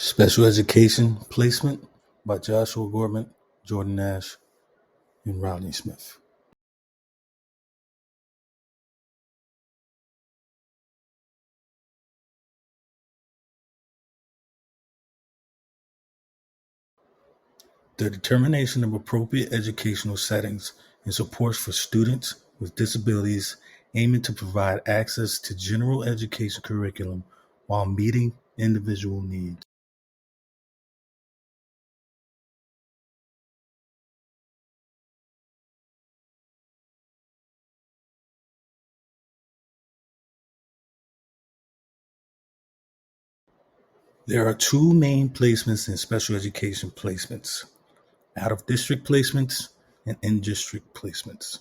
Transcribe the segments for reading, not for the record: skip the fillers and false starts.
Special Education Placement by Joshua Gortman, Jordan Asch, and Rodney Smith. The determination of appropriate educational settings and supports for students with disabilities aiming to provide access to general education curriculum while meeting individual needs. There are two main placements in special education placements: out of district placements and in district placements.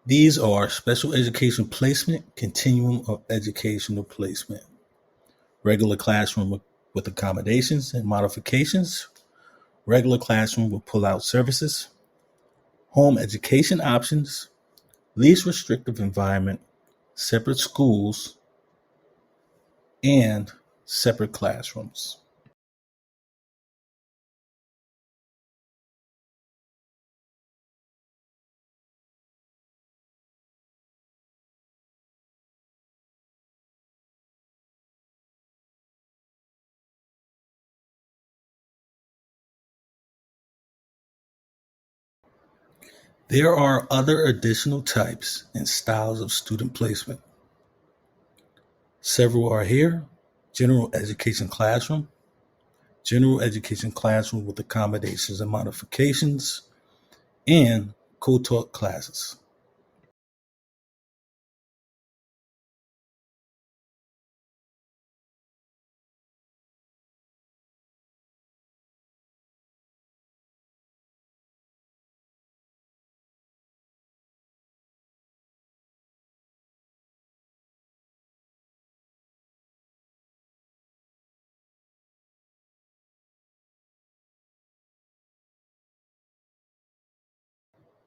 These are special education placement, continuum of educational placement, regular classroom with accommodations and modifications, regular classroom with pull-out services, home education options, least restrictive environment, separate schools, and separate classrooms. There are other additional types and styles of student placement. Several are here: general education classroom, general education classroom with accommodations and modifications, and co-taught classes.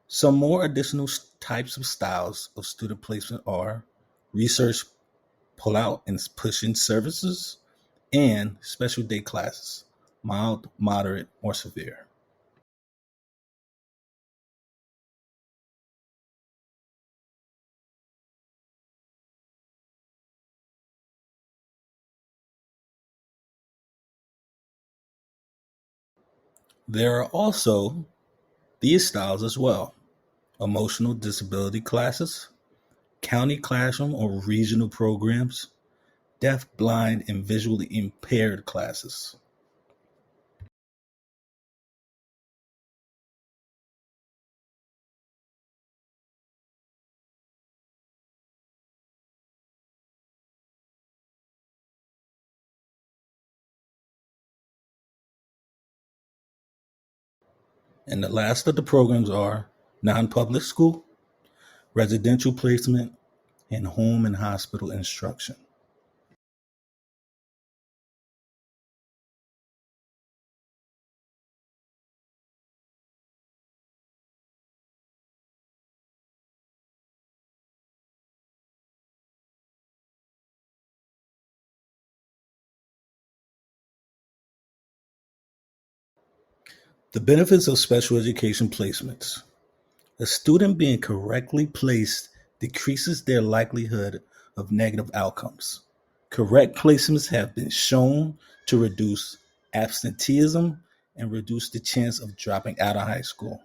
Some more additional types of styles of student placement are research pull-out and push-in services and special day classes, mild, moderate, or severe. There are also these styles as well: emotional disability classes, county classroom or regional programs, deaf, blind, and visually impaired classes. And the last of the programs are non-public school, residential placement, and home and hospital instruction. The benefits of special education placements. A student being correctly placed decreases their likelihood of negative outcomes. Correct placements have been shown to reduce absenteeism and reduce the chance of dropping out of high school.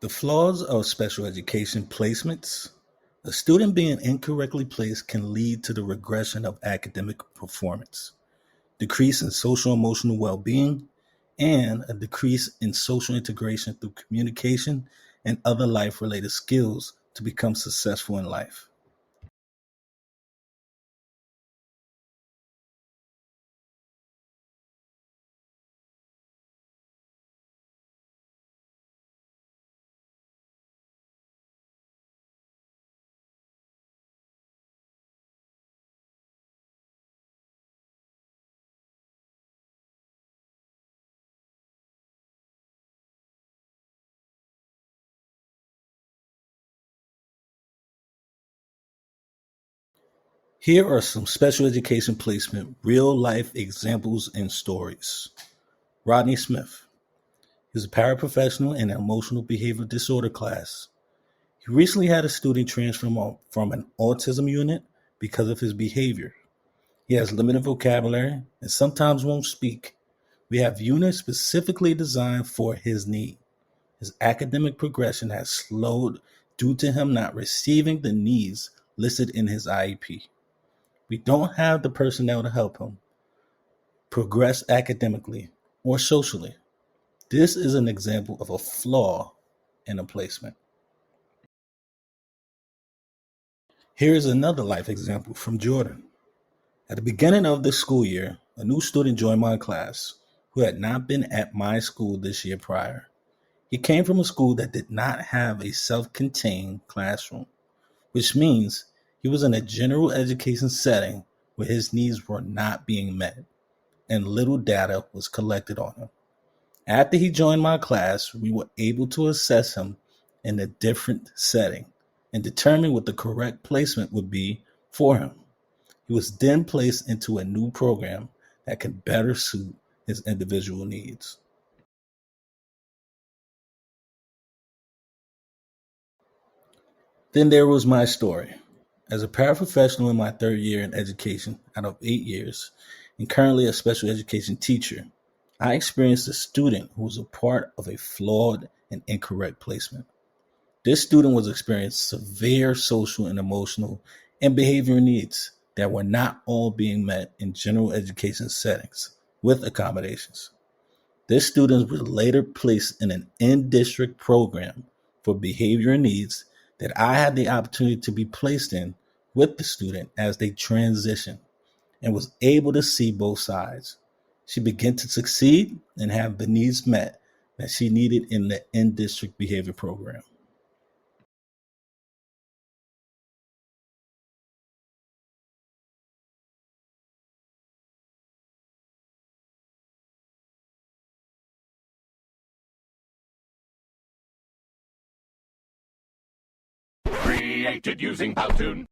The flaws of special education placements. A student being incorrectly placed can lead to the regression of academic performance, decrease in social emotional well-being, and a decrease in social integration through communication and other life-related skills to become successful in life. Here are some special education placement real life examples and stories. Rodney Smith. He's a paraprofessional in an emotional behavior disorder class. He recently had a student transfer from an autism unit because of his behavior. He has limited vocabulary and sometimes won't speak. We have units specifically designed for his need. His academic progression has slowed due to him not receiving the needs listed in his IEP. We don't have the personnel to help him progress academically or socially. This is an example of a flaw in a placement. Here is another life example from Jordan. At the beginning of the school year, a new student joined my class who had not been at my school this year prior. He came from a school that did not have a self contained classroom, which means he was in a general education setting where his needs were not being met and little data was collected on him. After he joined my class, we were able to assess him in a different setting and determine what the correct placement would be for him. He was then placed into a new program that could better suit his individual needs. Then there was my story. As a paraprofessional in my third year in education out of 8 years, and currently a special education teacher, I experienced a student who was a part of a flawed and incorrect placement. This student was experiencing severe social and emotional and behavioral needs that were not all being met in general education settings with accommodations. This student was later placed in an in-district program for behavioral needs that I had the opportunity to be placed in with the student as they transitioned and was able to see both sides. She began to succeed and have the needs met that she needed in the in-district behavior program. Created using Powtoon.